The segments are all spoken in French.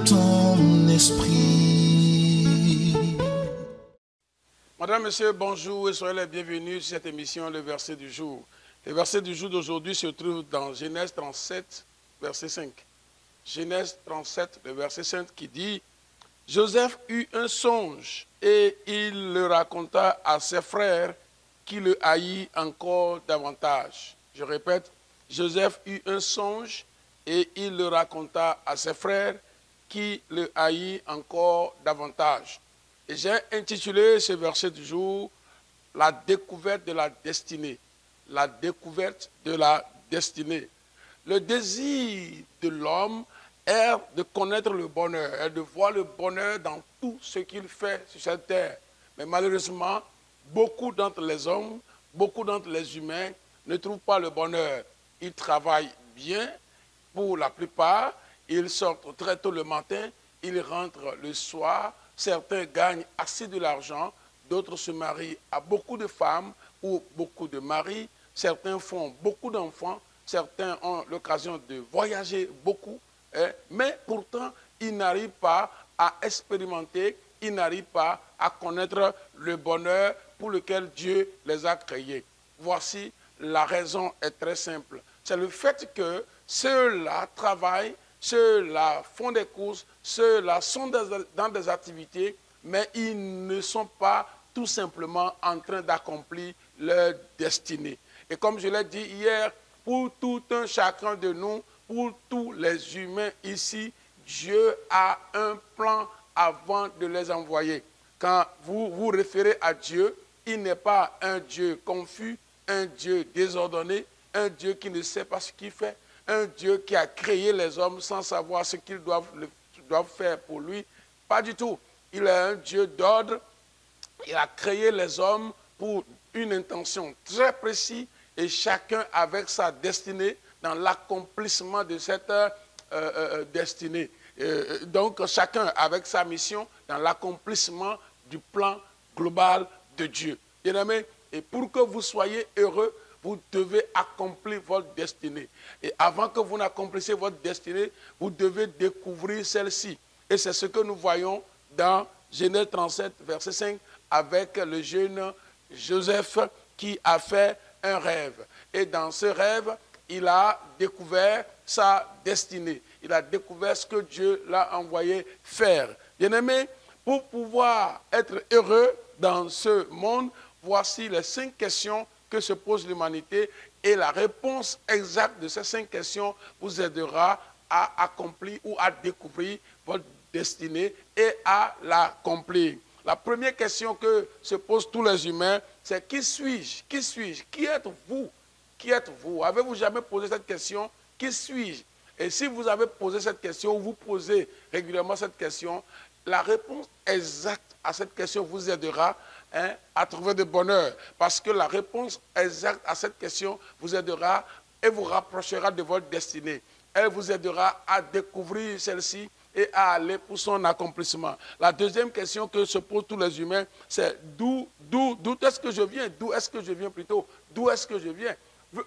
ton esprit. Madame, Monsieur, bonjour et soyez les bienvenus sur cette émission, le verset du jour. Le verset du jour d'aujourd'hui se trouve dans Genèse 37, verset 5. Genèse 37, le verset 5 qui dit « Joseph eut un songe et il le raconta à ses frères qui le haït encore davantage. » Je répète, Joseph eut un songe et il le raconta à ses frères qui le haït encore davantage. Et j'ai intitulé ce verset du jour « La découverte de la destinée ». La découverte de la destinée. Le désir de l'homme est de connaître le bonheur, est de voir le bonheur dans tout ce qu'il fait sur cette terre. Mais malheureusement, beaucoup d'entre les hommes, beaucoup d'entre les humains ne trouvent pas le bonheur. Ils travaillent bien pour la plupart, ils sortent très tôt le matin, ils rentrent le soir, certains gagnent assez de l'argent, d'autres se marient à beaucoup de femmes ou beaucoup de maris, certains font beaucoup d'enfants, certains ont l'occasion de voyager beaucoup, mais pourtant, ils n'arrivent pas à expérimenter, ils n'arrivent pas à connaître le bonheur pour lequel Dieu les a créés. Voici, la raison est très simple. C'est le fait que ceux-là travaillent, ceux-là font des courses, ceux-là sont dans des activités, mais ils ne sont pas tout simplement en train d'accomplir leur destinée. Et comme je l'ai dit hier, pour tout un chacun de nous, pour tous les humains ici, Dieu a un plan avant de les envoyer. Quand vous vous référez à Dieu, il n'est pas un Dieu confus, un Dieu désordonné, un Dieu qui ne sait pas ce qu'il fait, un Dieu qui a créé les hommes sans savoir ce qu'ils doivent faire pour lui. Pas du tout. Il est un Dieu d'ordre. Il a créé les hommes pour une intention très précise et chacun avec sa destinée dans l'accomplissement de cette destinée. Donc chacun avec sa mission dans l'accomplissement du plan global de Dieu. Bien-aimés, et pour que vous soyez heureux, vous devez accomplir votre destinée. Et avant que vous n'accomplissiez votre destinée, vous devez découvrir celle-ci. Et c'est ce que nous voyons dans Genèse 37, verset 5, avec le jeune Joseph qui a fait un rêve. Et dans ce rêve, il a découvert sa destinée. Il a découvert ce que Dieu l'a envoyé faire. Bien-aimés, pour pouvoir être heureux dans ce monde, voici les 5 questions que se pose l'humanité. Et la réponse exacte de ces 5 questions vous aidera à accomplir ou à découvrir votre destinée et à l'accomplir. La première question que se posent tous les humains, c'est qui suis-je? Qui suis-je? Qui êtes-vous? Qui êtes-vous? Avez-vous jamais posé cette question? Qui suis-je? Et si vous avez posé cette question, ou vous posez régulièrement cette question, la réponse exacte à cette question vous aidera à trouver du bonheur. Parce que la réponse exacte à cette question vous aidera et vous rapprochera de votre destinée. Elle vous aidera à découvrir celle-ci et à aller pour son accomplissement. La deuxième question que se posent tous les humains, c'est d'où est-ce que je viens? D'où est-ce que je viens plutôt? D'où est-ce que je viens?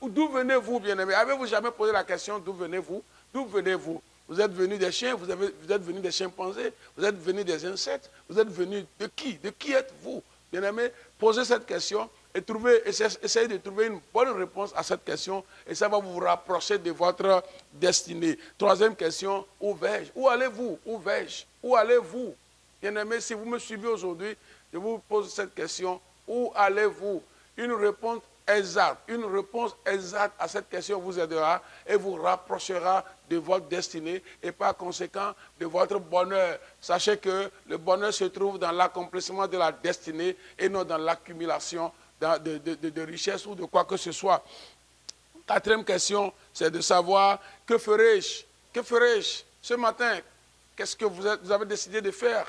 D'où venez-vous, bien-aimés? Avez-vous jamais posé la question d'où venez-vous? D'où venez-vous? Vous êtes venus des chiens, vous êtes venus des chimpanzés, vous êtes venus des insectes, vous êtes venus de qui? De qui êtes-vous? Bien-aimés, posez cette question et essayez de trouver une bonne réponse à cette question et ça va vous rapprocher de votre destinée. Troisième question, où vais-je? Où allez-vous? Où vais-je? Où allez-vous? Bien-aimés, si vous me suivez aujourd'hui, je vous pose cette question, où allez-vous? Une réponse exacte à cette question vous aidera et vous rapprochera de votre destinée et par conséquent de votre bonheur. Sachez que le bonheur se trouve dans l'accomplissement de la destinée et non dans l'accumulation de richesses ou de quoi que ce soit. Quatrième question, c'est de savoir que ferai-je? Que ferai-je ce matin? Qu'est-ce que vous avez décidé de faire?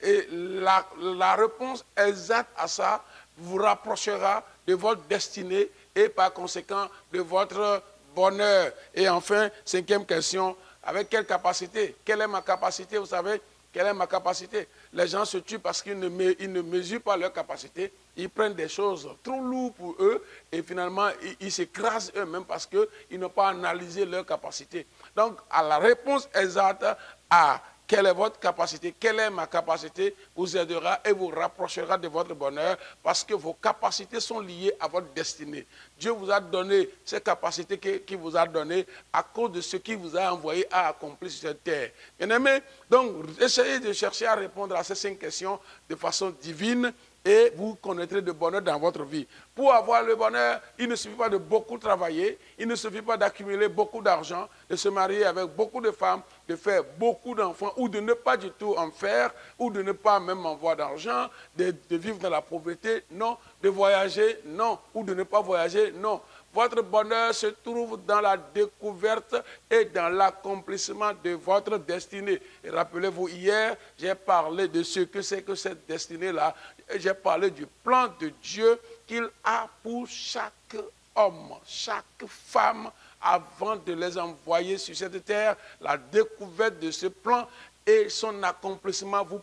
Et la réponse exacte à ça vous rapprochera de votre destinée et par conséquent de votre bonheur. Et enfin, cinquième question, avec quelle capacité? Quelle est ma capacité? Vous savez, quelle est ma capacité? Les gens se tuent parce qu'ils ne mesurent pas leur capacité. Ils prennent des choses trop lourdes pour eux et finalement, ils s'écrasent eux-mêmes parce qu'ils n'ont pas analysé leur capacité. Donc, à la réponse exacte à quelle est votre capacité, quelle est ma capacité, vous aidera et vous rapprochera de votre bonheur parce que vos capacités sont liées à votre destinée. Dieu vous a donné ces capacités qu'il vous a données à cause de ce qu'il vous a envoyé à accomplir sur cette terre. Bien-aimés, donc essayez de chercher à répondre à ces 5 questions de façon divine et vous connaîtrez de bonheur dans votre vie. Pour avoir le bonheur, il ne suffit pas de beaucoup travailler, il ne suffit pas d'accumuler beaucoup d'argent, de se marier avec beaucoup de femmes, de faire beaucoup d'enfants ou de ne pas du tout en faire, ou de ne pas même avoir d'argent, de vivre dans la pauvreté, non, de voyager, non, ou de ne pas voyager, non. Votre bonheur se trouve dans la découverte et dans l'accomplissement de votre destinée. Et rappelez-vous, hier, j'ai parlé de ce que c'est que cette destinée-là. J'ai parlé du plan de Dieu qu'il a pour chaque homme, chaque femme, avant de les envoyer sur cette terre. La découverte de ce plan et son accomplissement vous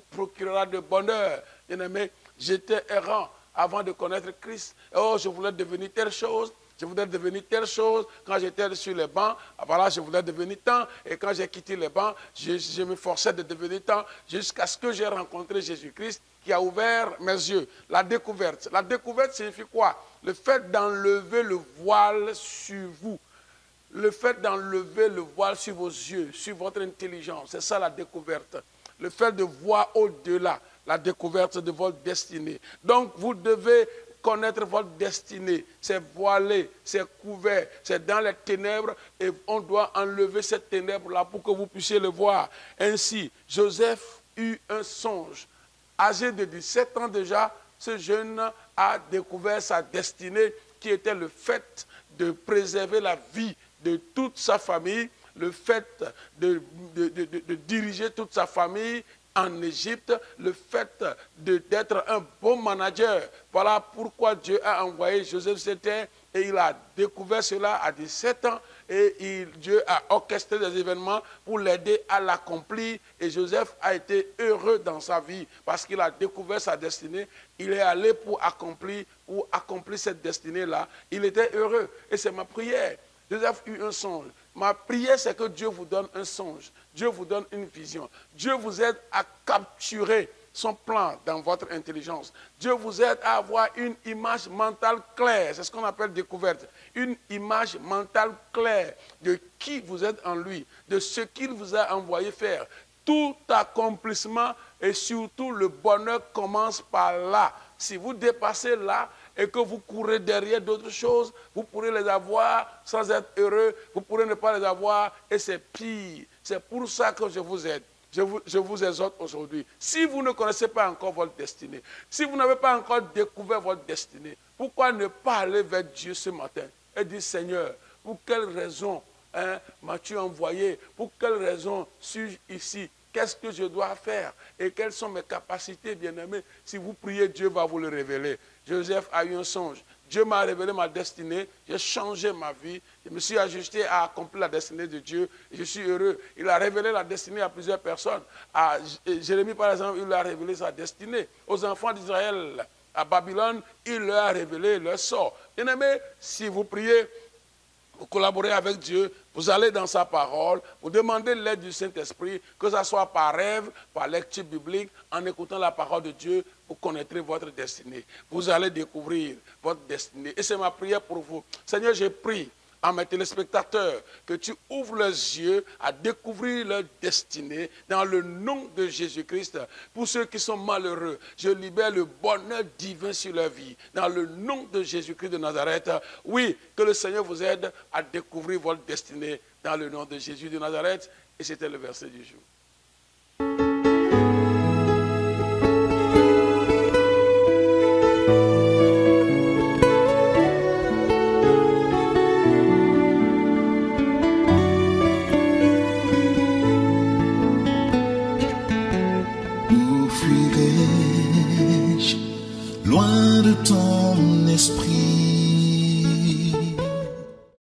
procurera de bonheur. Bien-aimés, j'étais errant avant de connaître Christ. Oh, je voulais devenir telle chose. Je voulais devenir telle chose. Quand j'étais sur les bancs, voilà, je voulais devenir tant. Et quand j'ai quitté les bancs, je me forçais de devenir tant. Jusqu'à ce que j'ai rencontré Jésus-Christ qui a ouvert mes yeux. La découverte. La découverte signifie quoi? Le fait d'enlever le voile sur vous. Le fait d'enlever le voile sur vos yeux, sur votre intelligence. C'est ça la découverte. Le fait de voir au-delà. La découverte de votre destinée. Donc, vous devez connaître votre destinée. C'est voilé, c'est couvert, c'est dans les ténèbres et on doit enlever cette ténèbre-là pour que vous puissiez le voir. Ainsi, Joseph eut un songe. Âgé de 17 ans déjà, ce jeune a découvert sa destinée qui était le fait de préserver la vie de toute sa famille, le fait de diriger toute sa famille en Égypte, le fait d'être un bon manager. Voilà pourquoi Dieu a envoyé Joseph sur terre et il a découvert cela à 17 ans et Dieu a orchestré des événements pour l'aider à l'accomplir et Joseph a été heureux dans sa vie parce qu'il a découvert sa destinée. Il est allé pour accomplir cette destinée-là. Il était heureux et c'est ma prière. Joseph eut un songe. Ma prière, c'est que Dieu vous donne un songe. Dieu vous donne une vision. Dieu vous aide à capturer son plan dans votre intelligence. Dieu vous aide à avoir une image mentale claire. C'est ce qu'on appelle découverte. Une image mentale claire de qui vous êtes en lui, de ce qu'il vous a envoyé faire. Tout accomplissement et surtout le bonheur commence par là. Si vous dépassez là, et que vous courez derrière d'autres choses, vous pourrez les avoir sans être heureux, vous pourrez ne pas les avoir et c'est pire. C'est pour ça que je vous aide. Je vous exhorte aujourd'hui. Si vous ne connaissez pas encore votre destinée, si vous n'avez pas encore découvert votre destinée, pourquoi ne pas aller vers Dieu ce matin et dire, Seigneur, pour quelle raison m'as-tu envoyé? Pour quelle raison suis-je ici? Qu'est-ce que je dois faire? Et quelles sont mes capacités, bien-aimés? Si vous priez, Dieu va vous le révéler. Joseph a eu un songe. Dieu m'a révélé ma destinée. J'ai changé ma vie. Je me suis ajusté à accomplir la destinée de Dieu. Et je suis heureux. Il a révélé la destinée à plusieurs personnes. À Jérémie, par exemple, il a révélé sa destinée. Aux enfants d'Israël, à Babylone, il leur a révélé leur sort. Bien-aimés, si vous priez, vous collaborez avec Dieu, vous allez dans sa parole, vous demandez l'aide du Saint-Esprit, que ce soit par rêve, par lecture biblique, en écoutant la parole de Dieu, vous connaîtrez votre destinée. Vous allez découvrir votre destinée. Et c'est ma prière pour vous. Seigneur, je prie à mes téléspectateurs que tu ouvres leurs yeux à découvrir leur destinée dans le nom de Jésus-Christ. Pour ceux qui sont malheureux, je libère le bonheur divin sur leur vie. Dans le nom de Jésus-Christ de Nazareth, oui, que le Seigneur vous aide à découvrir votre destinée dans le nom de Jésus de Nazareth. Et c'était le verset du jour.